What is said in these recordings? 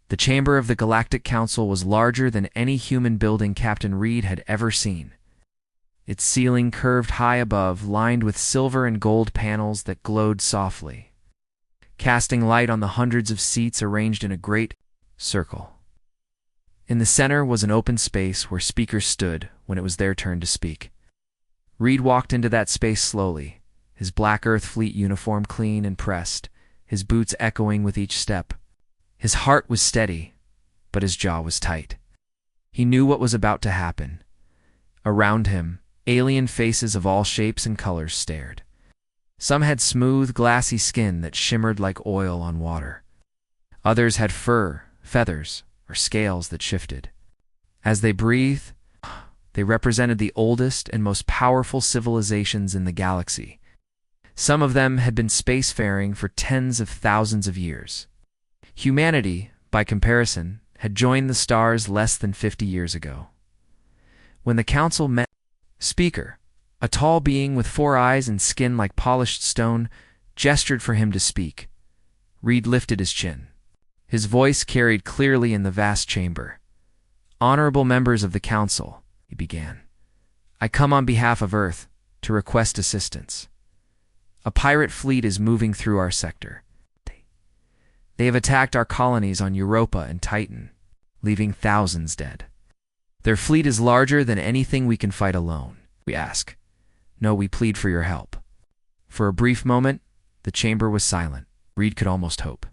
The chamber of the Galactic Council was larger than any human building Captain Reed had ever seen. Its ceiling curved high above, lined with silver and gold panels that glowed softly, casting light on the hundreds of seats arranged in a great circle. In the center was an open space where speakers stood when it was their turn to speak. Reed walked into that space slowly, his black Earth Fleet uniform clean and pressed, his boots echoing with each step. His heart was steady, but his jaw was tight. He knew what was about to happen. Around him, alien faces of all shapes and colors stared. Some had smooth, glassy skin that shimmered like oil on water. Others had fur, feathers, or scales that shifted. As they breathed, they represented the oldest and most powerful civilizations in the galaxy. Some of them had been spacefaring for tens of thousands of years. Humanity, by comparison, had joined the stars less than 50 years ago. When the council met, Speaker, a tall being with 4 eyes and skin like polished stone, gestured for him to speak. Reed lifted his chin. His voice carried clearly in the vast chamber. "Honorable members of the council," he began, "I come on behalf of Earth to request assistance. A pirate fleet is moving through our sector. They have attacked our colonies on Europa and Titan, leaving thousands dead. Their fleet is larger than anything we can fight alone. We ask. No, we plead for your help." For a brief moment, the chamber was silent. Reed could almost hope.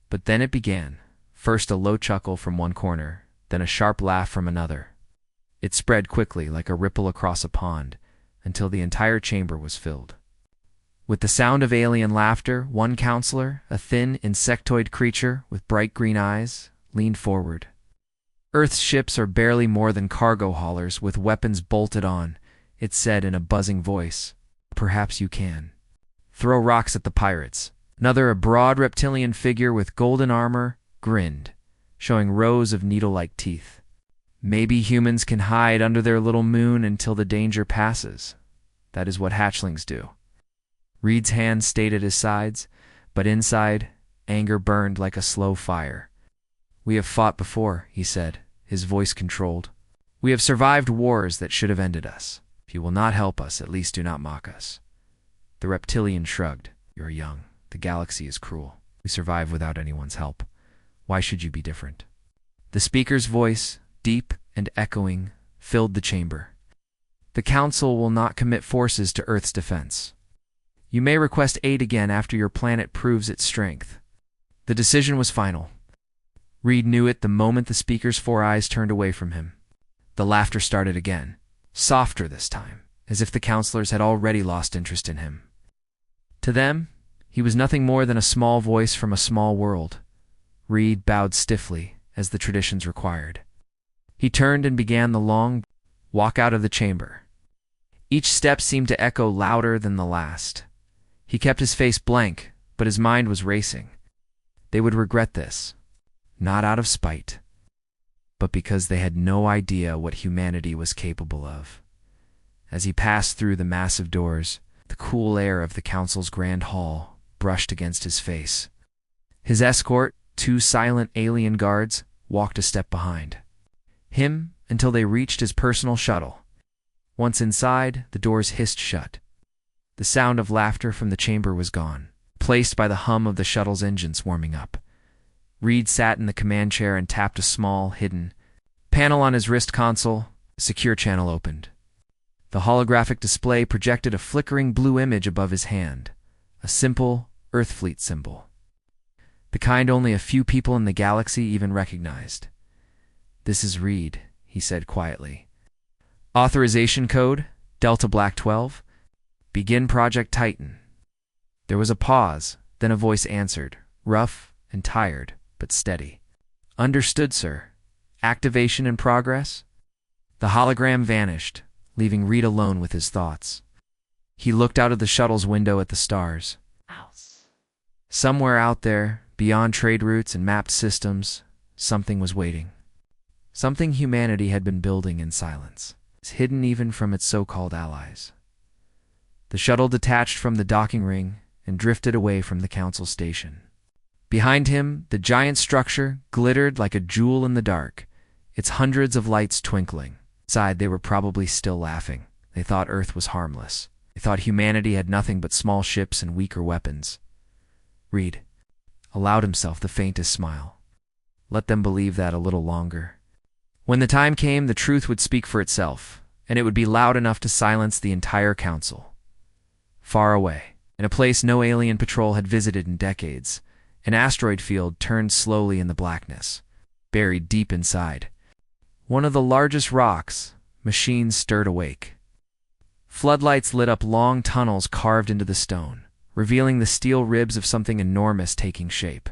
But then it began, first a low chuckle from one corner, then a sharp laugh from another. It spread quickly like a ripple across a pond, until the entire chamber was filled. With the sound of alien laughter, one counselor, a thin, insectoid creature with bright green eyes, leaned forward. "Earth's ships are barely more than cargo haulers with weapons bolted on," it said in a buzzing voice. "Perhaps you can throw rocks at the pirates." Another, a broad reptilian figure with golden armor, grinned, showing rows of needle-like teeth. "Maybe humans can hide under their little moon until the danger passes. That is what hatchlings do." Reed's hand stayed at his sides, but inside, anger burned like a slow fire. "We have fought before," he said, his voice controlled. "We have survived wars that should have ended us. If you will not help us, at least do not mock us." The reptilian shrugged. "You are young. The galaxy is cruel. We survive without anyone's help. Why should you be different?" The speaker's voice, deep and echoing, filled the chamber. "The Council will not commit forces to Earth's defense. You may request aid again after your planet proves its strength." The decision was final. Reed knew it the moment the speaker's 4 eyes turned away from him. The laughter started again, softer this time, as if the counselors had already lost interest in him. To them, he was nothing more than a small voice from a small world. Reed bowed stiffly, as the traditions required. He turned and began the long walk out of the chamber. Each step seemed to echo louder than the last. He kept his face blank, but his mind was racing. They would regret this, not out of spite, but because they had no idea what humanity was capable of. As he passed through the massive doors, the cool air of the council's grand hall brushed against his face. His escort, 2 silent alien guards, walked a step behind him until they reached his personal shuttle. Once inside, the doors hissed shut. The sound of laughter from the chamber was gone, replaced by the hum of the shuttle's engines warming up. Reed sat in the command chair and tapped a small, hidden panel on his wrist console. A secure channel opened. The holographic display projected a flickering blue image above his hand, a simple Earthfleet symbol, the kind only a few people in the galaxy even recognized. "This is Reed," he said quietly. "Authorization code, Delta Black 12. Begin Project Titan." There was a pause, then a voice answered, rough and tired, but steady. "Understood, sir. Activation in progress?" The hologram vanished, leaving Reed alone with his thoughts. He looked out of the shuttle's window at the stars. Somewhere out there, beyond trade routes and mapped systems, something was waiting. Something humanity had been building in silence, hidden even from its so-called allies. The shuttle detached from the docking ring and drifted away from the council station. Behind him, the giant structure glittered like a jewel in the dark, its hundreds of lights twinkling. Inside, they were probably still laughing. They thought Earth was harmless. They thought humanity had nothing but small ships and weaker weapons. Reed allowed himself the faintest smile. Let them believe that a little longer. When the time came, the truth would speak for itself, and it would be loud enough to silence the entire council. Far away, in a place no alien patrol had visited in decades, an asteroid field turned slowly in the blackness, buried deep inside. One of the largest rocks, machines stirred awake. Floodlights lit up long tunnels carved into the stone, revealing the steel ribs of something enormous taking shape.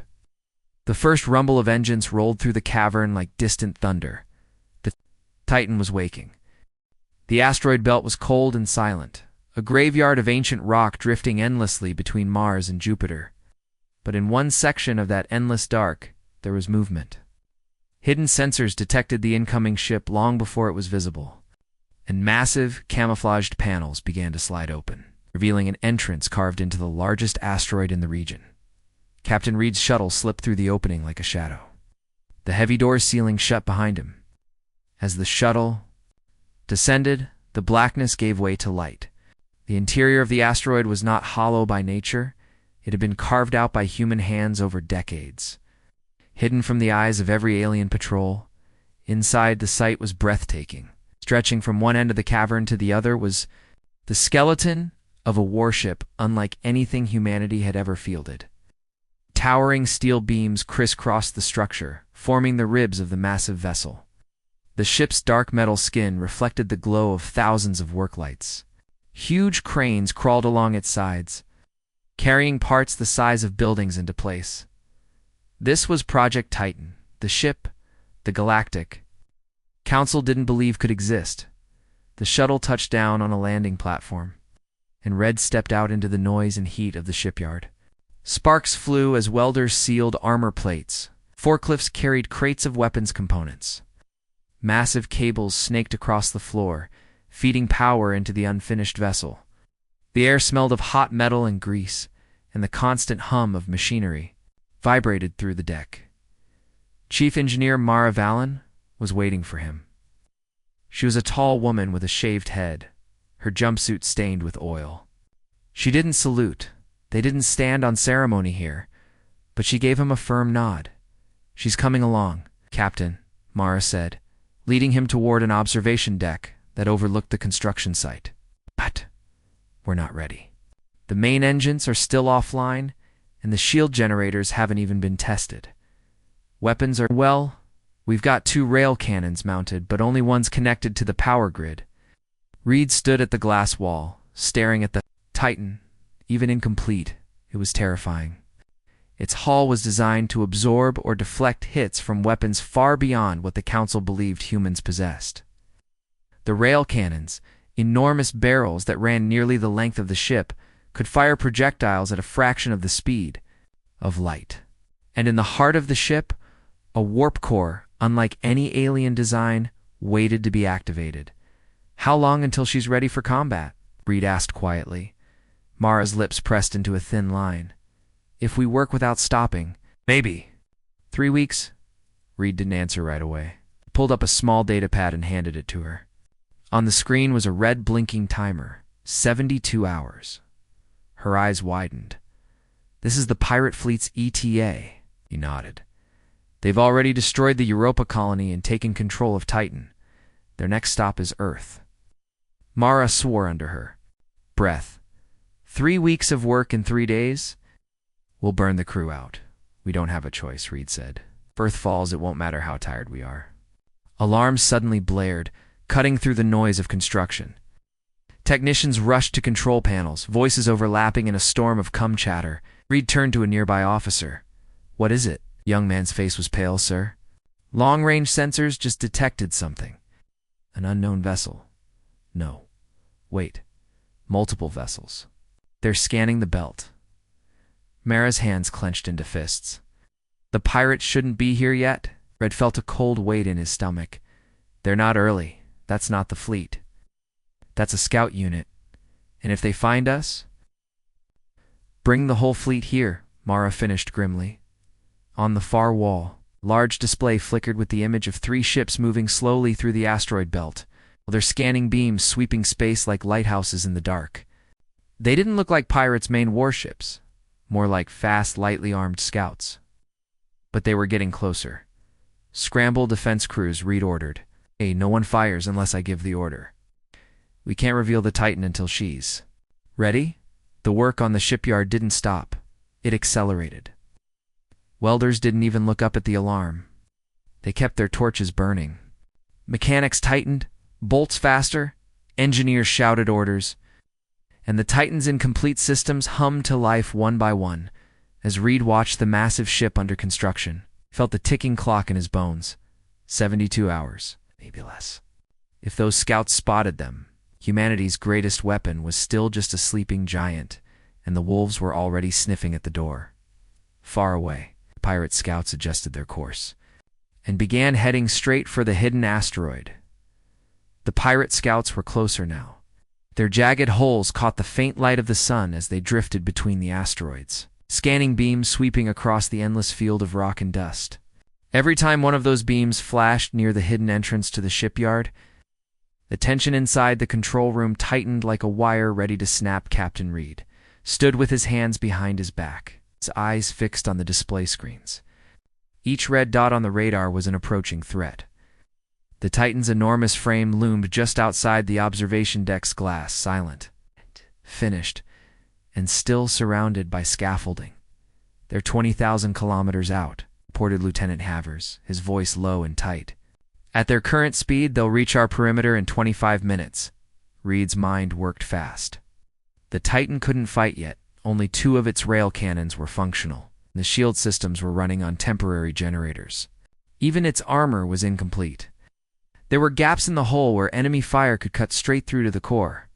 The first rumble of engines rolled through the cavern like distant thunder. The Titan was waking. The asteroid belt was cold and silent, a graveyard of ancient rock drifting endlessly between Mars and Jupiter. But in one section of that endless dark, there was movement. Hidden sensors detected the incoming ship long before it was visible, and massive, camouflaged panels began to slide open, revealing an entrance carved into the largest asteroid in the region. Captain Reed's shuttle slipped through the opening like a shadow. The heavy door ceiling shut behind him. As the shuttle descended, the blackness gave way to light. The interior of the asteroid was not hollow by nature. It had been carved out by human hands over decades. Hidden from the eyes of every alien patrol, inside the sight was breathtaking. Stretching from one end of the cavern to the other was the skeleton of a warship unlike anything humanity had ever fielded. Towering steel beams crisscrossed the structure, forming the ribs of the massive vessel. The ship's dark metal skin reflected the glow of thousands of work lights. Huge cranes crawled along its sides, carrying parts the size of buildings into place. This was Project Titan, the ship, the Galactic Council didn't believe could exist. The shuttle touched down on a landing platform, and Red stepped out into the noise and heat of the shipyard. Sparks flew as welders sealed armor plates. Forklifts carried crates of weapons components. Massive cables snaked across the floor, feeding power into the unfinished vessel. The air smelled of hot metal and grease, and the constant hum of machinery vibrated through the deck. Chief Engineer Mara Vallon was waiting for him. She was a tall woman with a shaved head, her jumpsuit stained with oil. She didn't salute. They didn't stand on ceremony here, but she gave him a firm nod. "She's coming along, Captain," Mara said, leading him toward an observation deck that overlooked the construction site. "But we're not ready. The main engines are still offline, and the shield generators haven't even been tested. Weapons are, well, we've got 2 rail cannons mounted, but only one's connected to the power grid." Reed stood at the glass wall, staring at the Titan. Even incomplete, it was terrifying. Its hull was designed to absorb or deflect hits from weapons far beyond what the Council believed humans possessed. The rail cannons, enormous barrels that ran nearly the length of the ship, could fire projectiles at a fraction of the speed of light. And in the heart of the ship, a warp core, unlike any alien design, waited to be activated. "How long until she's ready for combat?" Reed asked quietly. Mara's lips pressed into a thin line. "If we work without stopping, maybe 3 weeks." Reed didn't answer right away. He pulled up a small data pad and handed it to her. On the screen was a red blinking timer, 72 hours. Her eyes widened. "This is the pirate fleet's ETA," he nodded. "They've already destroyed the Europa colony and taken control of Titan. Their next stop is Earth." Mara swore under her breath. 3 weeks of work in 3 days? "We'll burn the crew out. We don't have a choice," Reed said. "If Earth falls, it won't matter how tired we are." Alarms suddenly blared, cutting through the noise of construction. Technicians rushed to control panels, voices overlapping in a storm of cum chatter. Reed turned to a nearby officer. "What is it?" The young man's face was pale. "Sir, long-range sensors just detected something. An unknown vessel. No. Wait. Multiple vessels. They're scanning the belt." Mara's hands clenched into fists. "The pirates shouldn't be here yet?" Red felt a cold weight in his stomach. "They're not early. That's not the fleet. That's a scout unit. And if they find us?" "Bring the whole fleet here," Mara finished grimly. On the far wall, a large display flickered with the image of 3 ships moving slowly through the asteroid belt, while their scanning beams sweeping space like lighthouses in the dark. They didn't look like pirates' main warships, more like fast, lightly armed scouts. But they were getting closer. "Scramble defense crews," Reed ordered. "Hey, no one fires unless I give the order. We can't reveal the Titan until she's ready." The work on the shipyard didn't stop. It accelerated. Welders didn't even look up at the alarm. They kept their torches burning. Mechanics tightened, bolts faster, engineers shouted orders, and the Titan's incomplete systems hummed to life one by one. As Reed watched the massive ship under construction, he felt the ticking clock in his bones. 72 hours, maybe less. If those scouts spotted them, humanity's greatest weapon was still just a sleeping giant, and the wolves were already sniffing at the door. Far away, the pirate scouts adjusted their course and began heading straight for the hidden asteroid. The pirate scouts were closer now. Their jagged hulls caught the faint light of the sun as they drifted between the asteroids, scanning beams sweeping across the endless field of rock and dust. Every time one of those beams flashed near the hidden entrance to the shipyard, the tension inside the control room tightened like a wire ready to snap. Captain Reed stood with his hands behind his back, his eyes fixed on the display screens. Each red dot on the radar was an approaching threat. The Titan's enormous frame loomed just outside the observation deck's glass, silent, finished, and still surrounded by scaffolding. "They're 20,000 kilometers out," reported Lieutenant Havers, his voice low and tight. "At their current speed, they'll reach our perimeter in 25 minutes. Reed's mind worked fast. The Titan couldn't fight yet. Only 2 of its rail cannons were functional. The shield systems were running on temporary generators. Even its armor was incomplete. There were gaps in the hull where enemy fire could cut straight through to the core.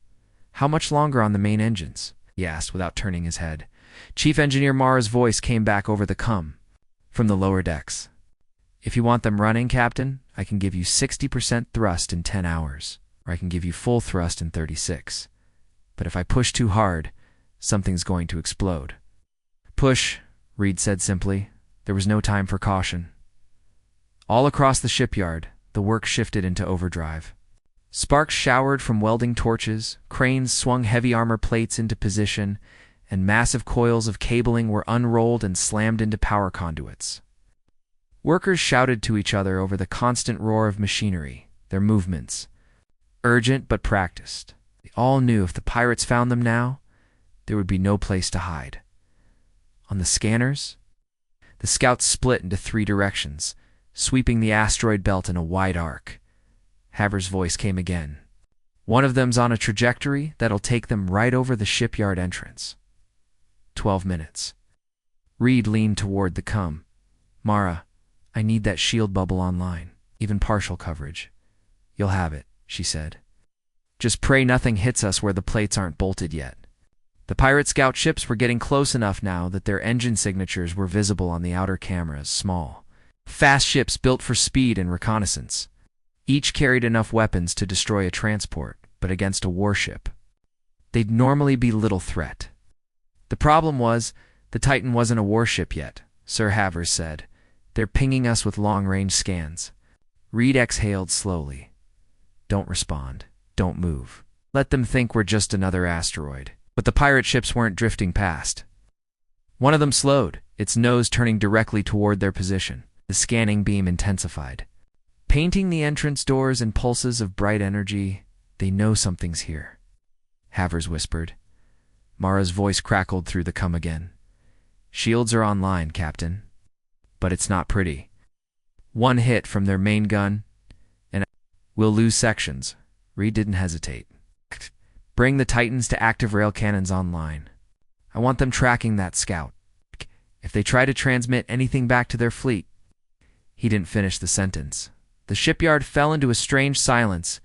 "How much longer on the main engines?" he asked without turning his head. Chief Engineer Mara's voice came back over the com from the lower decks. "If you want them running, Captain, I can give you 60% thrust in 10 hours, or I can give you full thrust in 36. But if I push too hard, something's going to explode." "Push," Reed said simply. There was no time for caution. All across the shipyard, the work shifted into overdrive. Sparks showered from welding torches, cranes swung heavy armor plates into position, and massive coils of cabling were unrolled and slammed into power conduits. Workers shouted to each other over the constant roar of machinery, their movements urgent but practiced. They all knew if the pirates found them now, there would be no place to hide. On the scanners, the scouts split into 3 directions, sweeping the asteroid belt in a wide arc. Havers' voice came again. "One of them's on a trajectory that'll take them right over the shipyard entrance. 12 minutes. Reed leaned toward the com. "Mara, I need that shield bubble online, even partial coverage." "You'll have it," she said. "Just pray nothing hits us where the plates aren't bolted yet." The pirate scout ships were getting close enough now that their engine signatures were visible on the outer cameras, small, fast ships built for speed and reconnaissance. Each carried enough weapons to destroy a transport, but against a warship, they'd normally be little threat. The problem was, the Titan wasn't a warship yet, Sir Havers said. "They're pinging us with long-range scans." Reed exhaled slowly. "Don't respond. Don't move. Let them think we're just another asteroid." But the pirate ships weren't drifting past. One of them slowed, its nose turning directly toward their position. The scanning beam intensified, painting the entrance doors in pulses of bright energy. "They know something's here," Havers whispered. Mara's voice crackled through the com again. "Shields are online, Captain. But it's not pretty. 1 hit from their main gun, and we'll lose sections." Reed didn't hesitate. "Bring the Titans to active rail cannons online. I want them tracking that scout. If they try to transmit anything back to their fleet." He didn't finish the sentence. The shipyard fell into a strange silence,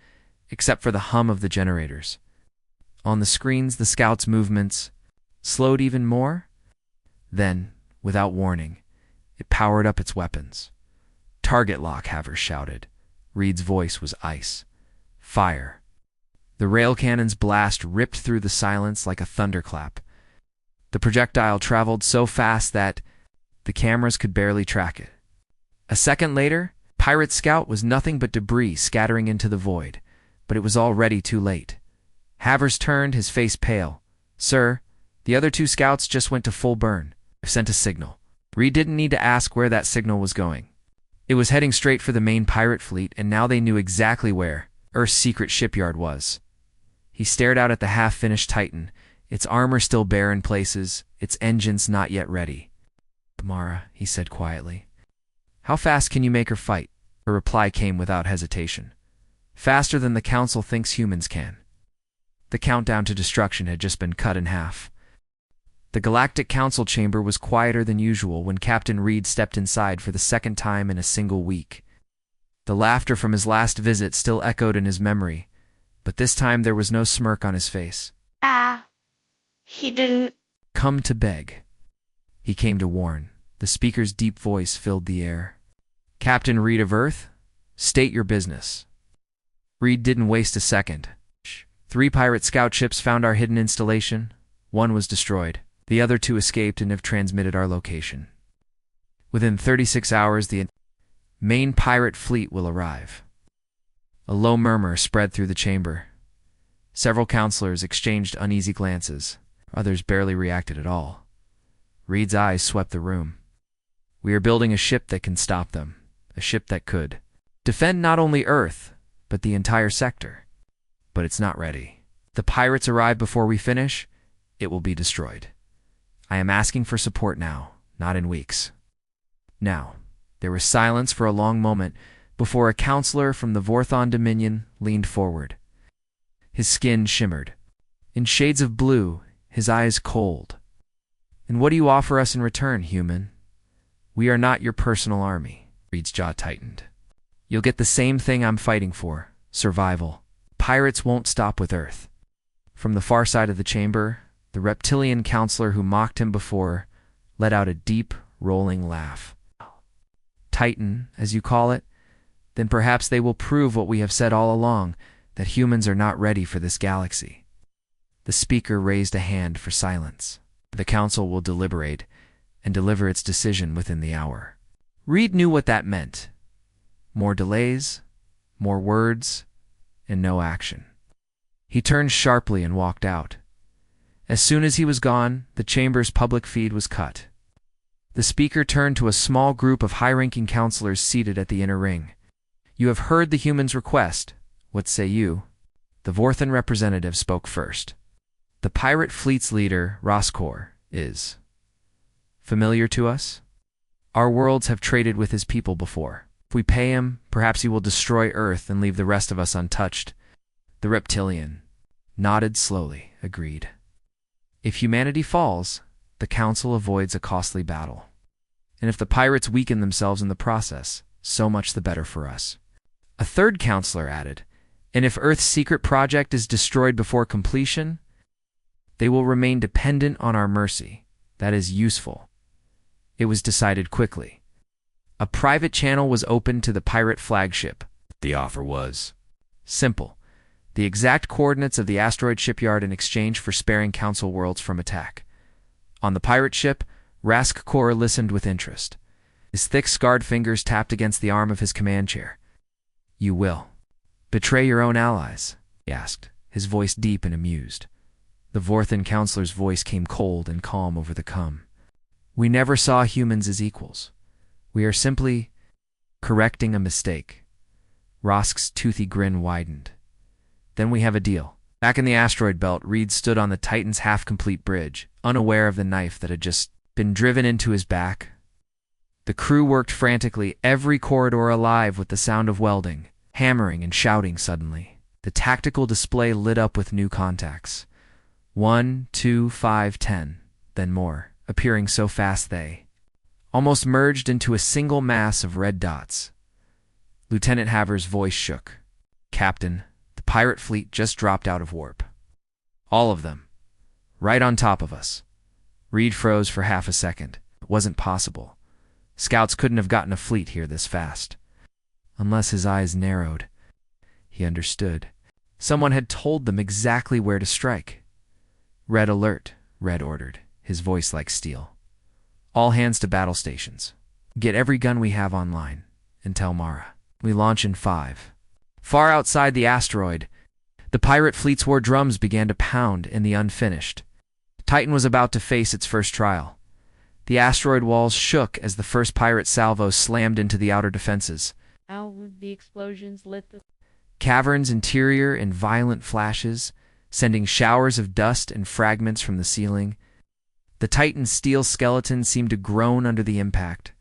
except for the hum of the generators. On the screens, the scouts' movements slowed even more. Then, without warning, it powered up its weapons. "Target lock," Havers shouted. Reed's voice was ice. "Fire." The rail cannon's blast ripped through the silence like a thunderclap. The projectile traveled so fast that The cameras could barely track it. A second later, Pirate Scout was nothing but debris scattering into the void, but it was already too late. Havers turned, his face pale. "Sir, the other two scouts just went to full burn. I've sent a signal." Reed didn't need to ask where that signal was going. It was heading straight for the main pirate fleet, and now they knew exactly where Earth's secret shipyard was. He stared out at the half-finished Titan, its armor still bare in places, its engines not yet ready. "Mara," he said quietly. "How fast can you make her fight?" Her reply came without hesitation. "Faster than the Council thinks humans can." The countdown to destruction had just been cut in half. The Galactic Council chamber was quieter than usual when Captain Reed stepped inside for the second time in a single week. The laughter from his last visit still echoed in his memory, but this time there was no smirk on his face. He didn't "Come to beg." He came to warn. The speaker's deep voice filled the air. "Captain Reed of Earth, state your business." Reed didn't waste a second. 3 pirate scout ships found our hidden installation. 1 was destroyed. The other 2 escaped and have transmitted our location. Within 36 hours, the main pirate fleet will arrive. A low murmur spread through the chamber. Several counselors exchanged uneasy glances. Others barely reacted at all. Reed's eyes swept the room. "We are building a ship that can stop them. A ship that could defend not only Earth, but the entire sector. But it's not ready. The pirates arrive before we finish, it will be destroyed. I am asking for support now, not in weeks." Now, there was silence for a long moment before a counselor from the Vorthon Dominion leaned forward. His skin shimmered. In shades of blue, his eyes cold. "And what do you offer us in return, human?" "We are not your personal army." Reed's jaw tightened. "You'll get the same thing I'm fighting for, survival. Pirates won't stop with Earth." From the far side of the chamber, the reptilian counselor who mocked him before let out a deep, rolling laugh. "Titan, as you call it? Then perhaps they will prove what we have said all along, that humans are not ready for this galaxy." The speaker raised a hand for silence. "The Council will deliberate and deliver its decision within the hour." Reed knew what that meant. More delays, more words, and no action. He turned sharply and walked out. As soon as he was gone, the chamber's public feed was cut. The speaker turned to a small group of high-ranking counselors seated at the inner ring. "You have heard the humans' request. What say you?" The Vorthon representative spoke first. "The pirate fleet's leader, Roskor, is familiar to us. Our worlds have traded with his people before. If we pay him, perhaps he will destroy Earth and leave the rest of us untouched." The reptilian nodded slowly, agreed. "If humanity falls, the Council avoids a costly battle. And if the pirates weaken themselves in the process, so much the better for us." A third counselor added, "And if Earth's secret project is destroyed before completion, they will remain dependent on our mercy. That is useful." It was decided quickly. A private channel was opened to the pirate flagship. The offer was simple: the exact coordinates of the asteroid shipyard in exchange for sparing Council worlds from attack. On the pirate ship, Raskor listened with interest. His thick, scarred fingers tapped against the arm of his command chair. "You will betray your own allies?" he asked, his voice deep and amused. The Vorthon counselor's voice came cold and calm over the cum. "We never saw humans as equals. We are simply correcting a mistake." Rosk's toothy grin widened. "Then we have a deal." Back in the asteroid belt, Reed stood on the Titan's half-complete bridge, unaware of the knife that had just been driven into his back. The crew worked frantically, every corridor alive with the sound of welding, hammering, and shouting suddenly. The tactical display lit up with new contacts. 1, 2, 5, 10, then more, appearing so fast they almost merged into a single mass of red dots. Lieutenant Havers' voice shook. "Captain, the pirate fleet just dropped out of warp. All of them. Right on top of us." Reed froze for half a second. It wasn't possible. Scouts couldn't have gotten a fleet here this fast. Unless his eyes narrowed. He understood. Someone had told them exactly where to strike. "Red alert," Red ordered, his voice like steel. All hands to battle stations. Get every gun we have online, and tell Mara. We launch in 5. Far outside the asteroid, the pirate fleet's war drums began to pound in the unfinished. Titan was about to face its first trial. The asteroid walls shook as the first pirate salvo slammed into the outer defenses. The explosions lit the Cavern's interior in violent flashes, sending showers of dust and fragments from the ceiling. The Titan's steel skeleton seemed to groan under the impact,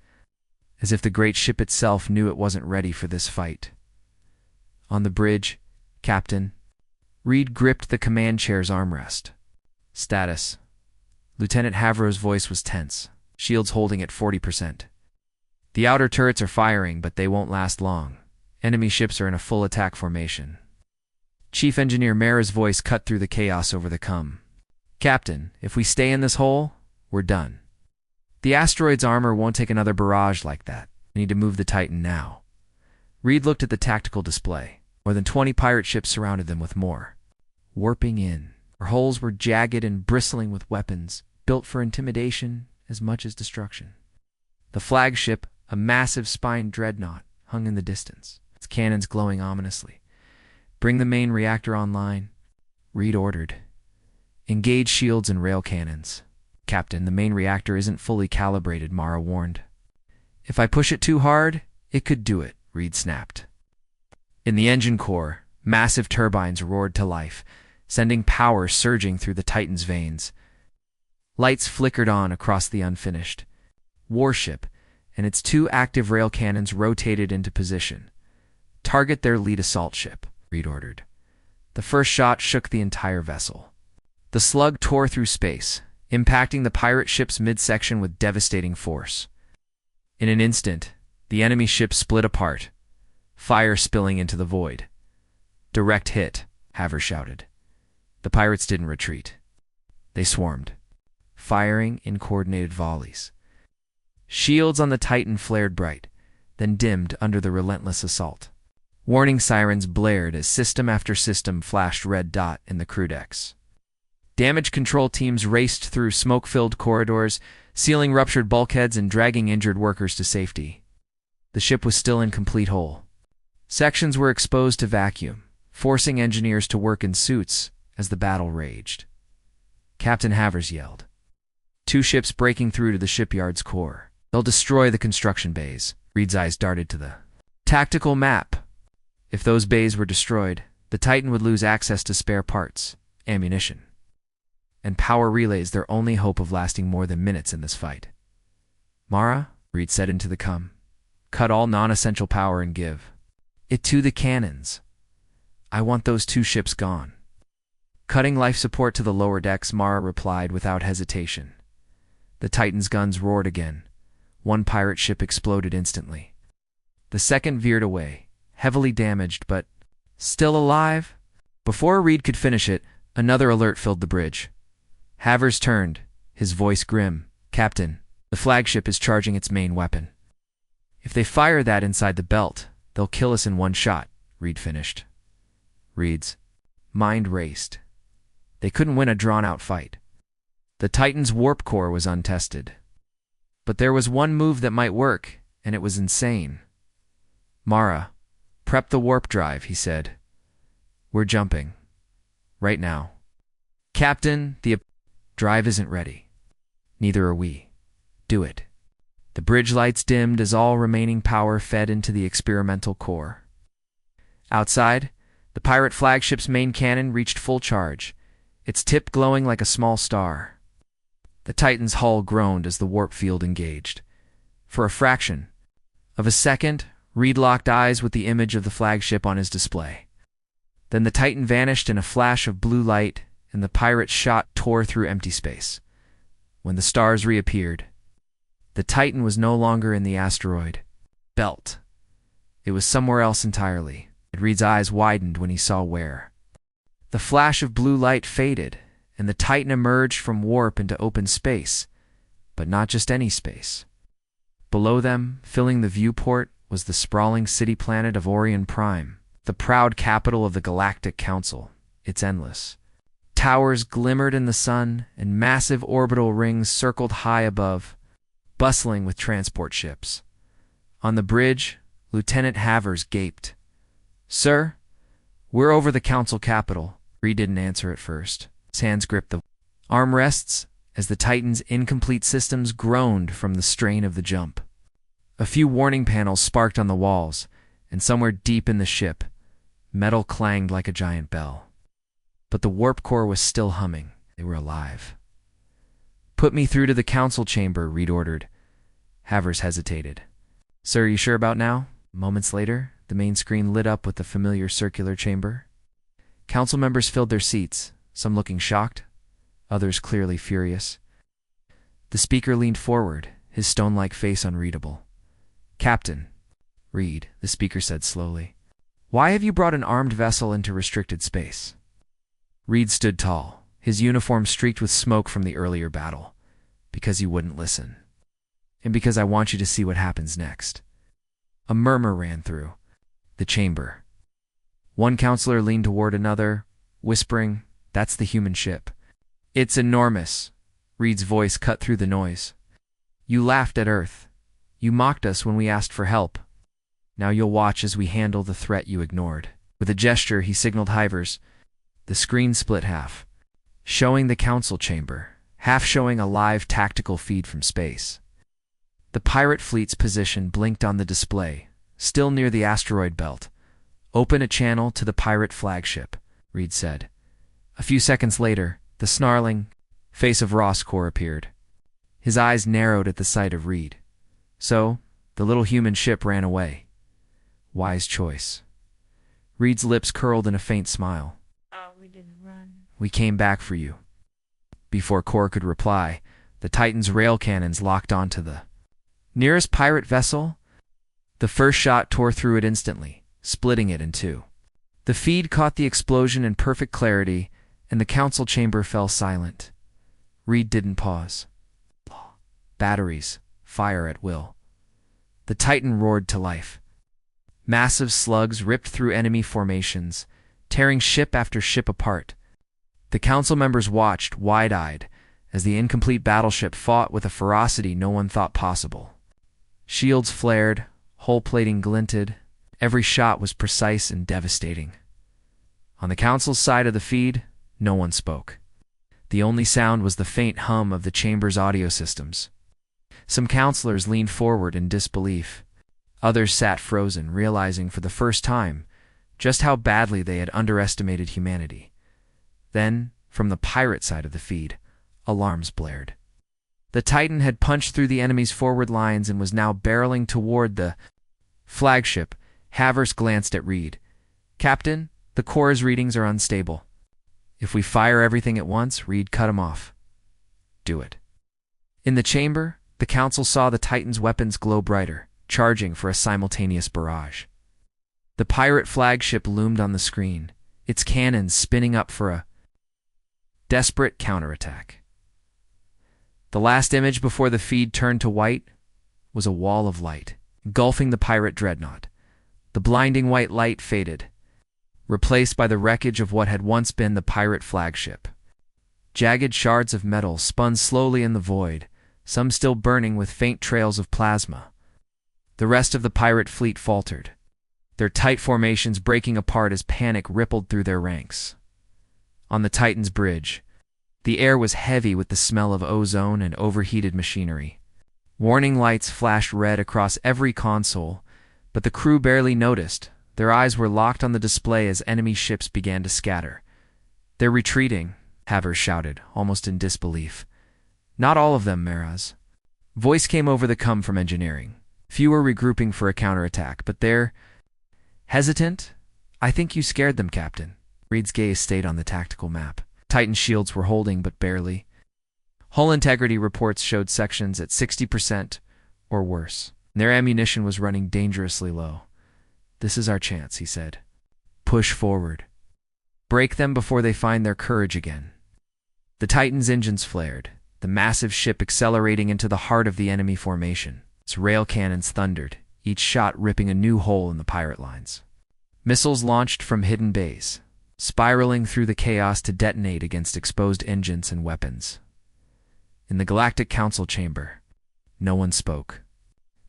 as if the great ship itself knew it wasn't ready for this fight. On the bridge, Captain Reed gripped the command chair's armrest. Status. Lieutenant Havro's voice was tense, shields holding at 40%. The outer turrets are firing, but they won't last long. Enemy ships are in a full attack formation. Chief Engineer Mara's voice cut through the chaos over the com. Captain, if we stay in this hole, we're done. The asteroid's armor won't take another barrage like that. We need to move the Titan now. Reed looked at the tactical display. More than 20 pirate ships surrounded them with more. Warping in. Their hulls were jagged and bristling with weapons, built for intimidation as much as destruction. The flagship, a massive spined dreadnought, hung in the distance, its cannons glowing ominously. Bring the main reactor online, Reed ordered. Engage shields and rail cannons. Captain, the main reactor isn't fully calibrated, Mara warned. If I push it too hard, it could do it, Reed snapped. In the engine core, massive turbines roared to life, sending power surging through the Titan's veins. Lights flickered on across the unfinished warship, and its 2 active rail cannons rotated into position. Target their lead assault ship, Reed ordered. The first shot shook the entire vessel. The slug tore through space, impacting the pirate ship's midsection with devastating force. In an instant, the enemy ship split apart, fire spilling into the void. Direct hit, Haver shouted. The pirates didn't retreat. They swarmed, firing in coordinated volleys. Shields on the Titan flared bright, then dimmed under the relentless assault. Warning sirens blared as system after system flashed red dot in the crew decks. Damage control teams raced through smoke-filled corridors, sealing ruptured bulkheads and dragging injured workers to safety. The ship was still in complete hole. Sections were exposed to vacuum, forcing engineers to work in suits as the battle raged. Captain Havers yelled. 2 ships breaking through to the shipyard's core. They'll destroy the construction bays. Reed's eyes darted to the tactical map. If those bays were destroyed, the Titan would lose access to spare parts, ammunition, and power relays, their only hope of lasting more than minutes in this fight. Mara, Reed said into the com, cut all non-essential power and give it to the cannons. I want those 2 ships gone. Cutting life support to the lower decks, Mara replied without hesitation. The Titan's guns roared again. 1 pirate ship exploded instantly. The second veered away, heavily damaged but still alive. Before Reed could finish it, another alert filled the bridge. Havers turned, his voice grim. Captain, the flagship is charging its main weapon. If they fire that inside the belt, they'll kill us in 1 shot, Reed finished. Reed's mind raced. They couldn't win a drawn-out fight. The Titan's warp core was untested. But there was one move that might work, and it was insane. Mara, prep the warp drive, he said. We're jumping. Right now. Captain, the drive isn't ready. Neither are we. Do it. The bridge lights dimmed as all remaining power fed into the experimental core. Outside, the pirate flagship's main cannon reached full charge, its tip glowing like a small star. The Titan's hull groaned as the warp field engaged. For a fraction of a second, Reed locked eyes with the image of the flagship on his display. Then the Titan vanished in a flash of blue light, and the pirate's shot tore through empty space. When the stars reappeared, the Titan was no longer in the asteroid belt. It was somewhere else entirely. Reed's eyes widened when he saw where. The flash of blue light faded, and the Titan emerged from warp into open space, but not just any space. Below them, filling the viewport, was the sprawling city planet of Orion Prime, the proud capital of the Galactic Council. It's endless. Towers glimmered in the sun, and massive orbital rings circled high above. bustling with transport ships. On the bridge, Lieutenant Havers gaped. "Sir, we're over the Council Capital." Reed didn't answer at first. His hands gripped the armrests as the Titan's incomplete systems groaned from the strain of the jump. A few warning panels sparked on the walls, and somewhere deep in the ship, metal clanged like a giant bell. But the warp core was still humming. They were alive. "Put me through to the council chamber," Reed ordered. Havers hesitated. "Sir, are you sure about now?" Moments later, the main screen lit up with the familiar circular chamber. Council members filled their seats, some looking shocked, others clearly furious. The speaker leaned forward, his stone-like face unreadable. "Captain Reed," the speaker said slowly, "why have you brought an armed vessel into restricted space?" Reed stood tall, his uniform streaked with smoke from the earlier battle. "Because you wouldn't listen. And because I want you to see what happens next." A murmur ran through the chamber. One counselor leaned toward another, whispering, "That's the human ship." "It's enormous," Reed's voice cut through the noise. "You laughed at Earth. You mocked us when we asked for help. Now you'll watch as we handle the threat you ignored." With a gesture, he signaled Havers. The screen split half, showing the council chamber, half showing a live tactical feed from space. The pirate fleet's position blinked on the display, still near the asteroid belt. "Open a channel to the pirate flagship," Reed said. A few seconds later, the snarling face of Roscor appeared. His eyes narrowed at the sight of Reed. So, the little human ship ran away. Wise choice. Reed's lips curled in a faint smile. Oh, we didn't run. "We came back for you." Before Cor could reply, the Titan's rail cannons locked onto the nearest pirate vessel. The first shot tore through it instantly, splitting it in two. The feed caught the explosion in perfect clarity, and the council chamber fell silent. Reed didn't pause. Batteries, fire at will. The Titan roared to life. Massive slugs ripped through enemy formations, tearing ship after ship apart. The council members watched, wide-eyed, as the incomplete battleship fought with a ferocity no one thought possible. Shields flared, hull plating glinted. Every shot was precise and devastating. On the council's side of the feed, no one spoke. The only sound was the faint hum of the chamber's audio systems. Some counselors leaned forward in disbelief. Others sat frozen, realizing for the first time just how badly they had underestimated humanity. Then, from the pirate side of the feed, alarms blared. The Titan had punched through the enemy's forward lines and was now barreling toward the flagship. Havers glanced at Reed. "Captain, the core's readings are unstable." "If we fire everything at once," Reed cut him off. "Do it." In the chamber, the council saw the Titan's weapons glow brighter, charging for a simultaneous barrage. The pirate flagship loomed on the screen, its cannons spinning up for a desperate counterattack. The last image before the feed turned to white was a wall of light, engulfing the pirate dreadnought. The blinding white light faded, replaced by the wreckage of what had once been the pirate flagship. Jagged shards of metal spun slowly in the void, some still burning with faint trails of plasma. The rest of the pirate fleet faltered, their tight formations breaking apart as panic rippled through their ranks. On the Titan's bridge, the air was heavy with the smell of ozone and overheated machinery. Warning lights flashed red across every console, but the crew barely noticed. Their eyes were locked on the display as enemy ships began to scatter. "They're retreating," Havers shouted, almost in disbelief. "Not all of them, Meraz." Voice came over the come from engineering. "Few are regrouping for a counterattack, but they're hesitant. I think you scared them, Captain." Reed's gaze stayed on the tactical map. Titan shields were holding, but barely. Hull integrity reports showed sections at 60% or worse. Their ammunition was running dangerously low. "This is our chance," he said. "Push forward. Break them before they find their courage again." The Titan's engines flared, the massive ship accelerating into the heart of the enemy formation. Its rail cannons thundered, each shot ripping a new hole in the pirate lines. Missiles launched from hidden bays, spiraling through the chaos to detonate against exposed engines and weapons. In the Galactic Council chamber, No one spoke.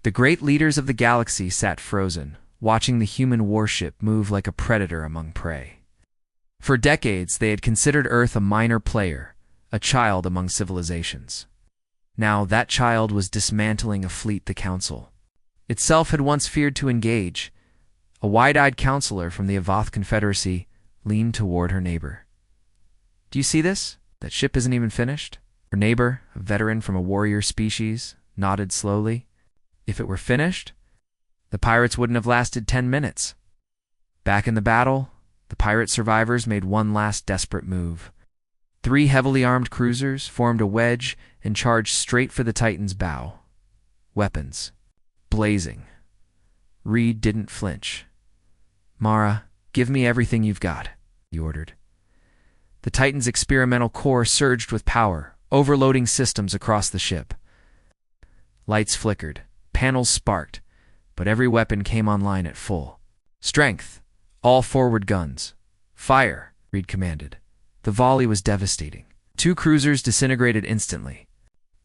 The great leaders of the galaxy sat frozen, watching the human warship move like a predator among prey. For decades, they had considered Earth a minor player, a child among civilizations. Now that child was dismantling a fleet the Council itself had once feared to engage. A wide-eyed counselor from the Avath Confederacy leaned toward her neighbor. "Do you see this? That ship isn't even finished?" Her neighbor, a veteran from a warrior species, nodded slowly. If it were finished, the pirates wouldn't have lasted 10 minutes. Back in the battle, the pirate survivors made one last desperate move. 3 heavily armed cruisers formed a wedge and charged straight for the Titan's bow. Weapons blazing. Reed didn't flinch. "Mara, give me everything you've got," he ordered. The Titan's experimental core surged with power, overloading systems across the ship. Lights flickered, panels sparked, but every weapon came online at full strength. "All forward guns. Fire," Reed commanded. The volley was devastating. 2 cruisers disintegrated instantly.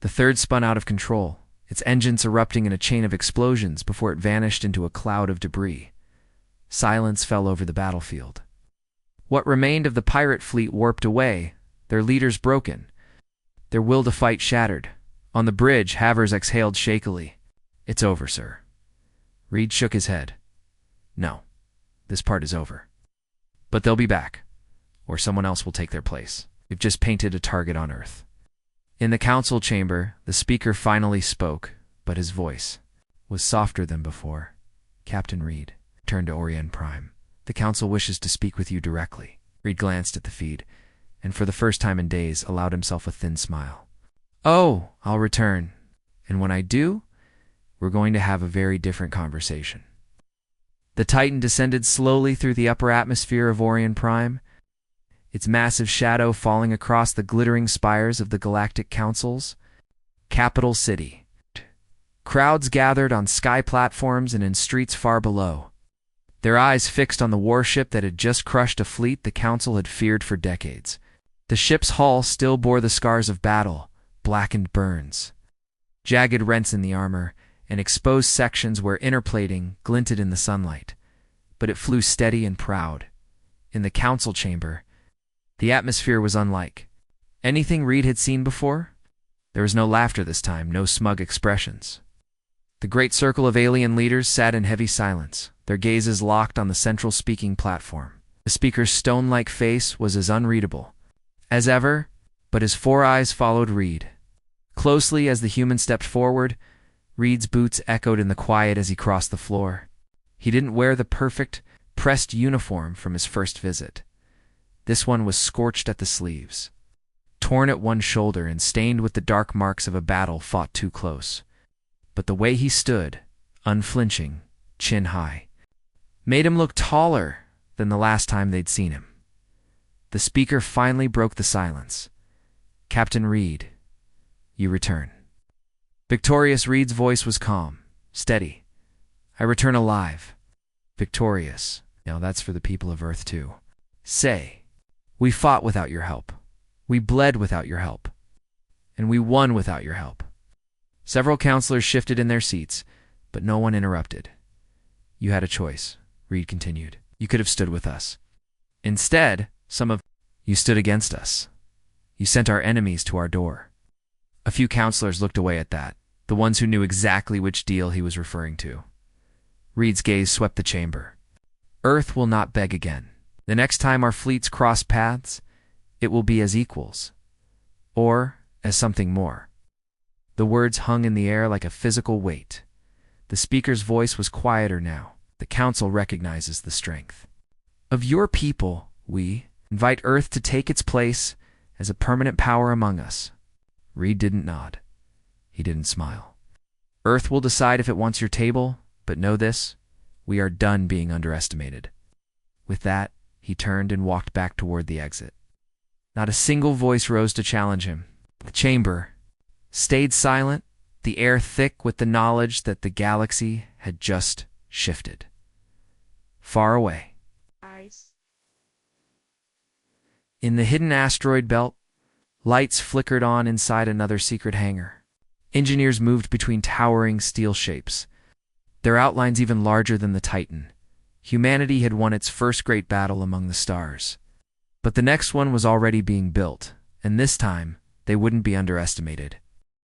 The third spun out of control, its engines erupting in a chain of explosions before it vanished into a cloud of debris. Silence fell over the battlefield. What remained of the pirate fleet warped away, their leaders broken, their will to fight shattered. On the bridge, Havers exhaled shakily. "It's over, sir." Reed shook his head. "No, this part is over. But they'll be back, or someone else will take their place. We've just painted a target on Earth." In the council chamber, the speaker finally spoke, but his voice was softer than before. "Captain Reed," turned to Orion Prime. "The council wishes to speak with you directly." Reed glanced at the feed, and for the first time in days allowed himself a thin smile. "Oh, I'll return. And when I do, we're going to have a very different conversation." The Titan descended slowly through the upper atmosphere of Orion Prime, its massive shadow falling across the glittering spires of the galactic council's capital city. Crowds gathered on sky platforms and in streets far below, their eyes fixed on the warship that had just crushed a fleet the council had feared for decades. The ship's hull still bore the scars of battle, blackened burns, jagged rents in the armor, and exposed sections where inner plating glinted in the sunlight. But it flew steady and proud. In the council chamber, the atmosphere was unlike anything Reed had seen before. There was no laughter this time, no smug expressions. The great circle of alien leaders sat in heavy silence, their gazes locked on the central speaking platform. The speaker's stone-like face was as unreadable as ever, but his 4 eyes followed Reed. Closely as the human stepped forward, Reed's boots echoed in the quiet as he crossed the floor. He didn't wear the perfect, pressed uniform from his first visit. This one was scorched at the sleeves, torn at one shoulder and stained with the dark marks of a battle fought too close. But the way he stood, unflinching, chin high, made him look taller than the last time they'd seen him. The speaker finally broke the silence. "Captain Reed, you return." Victorious Reed's voice was calm, steady. "I return alive. Victorious. Now that's for the people of Earth too. Say, we fought without your help. We bled without your help. And we won without your help." Several counselors shifted in their seats, but no one interrupted. "You had a choice," Reed continued. "You could have stood with us. Instead, you stood against us. You sent our enemies to our door." A few counselors looked away at that, the ones who knew exactly which deal he was referring to. Reed's gaze swept the chamber. "Earth will not beg again. The next time our fleets cross paths, it will be as equals. Or as something more." The words hung in the air like a physical weight. The speaker's voice was quieter now. "The council recognizes the strength of your people. We invite Earth to take its place as a permanent power among us." Reed didn't nod. He didn't smile. "Earth will decide if it wants your table, but know this, we are done being underestimated." With that, he turned and walked back toward the exit. Not a single voice rose to challenge him. The chamber stayed silent, the air thick with the knowledge that the galaxy had just shifted. Far away, in the hidden asteroid belt, lights flickered on inside another secret hangar. Engineers moved between towering steel shapes, their outlines even larger than the Titan. Humanity had won its first great battle among the stars. But the next one was already being built, and this time, they wouldn't be underestimated.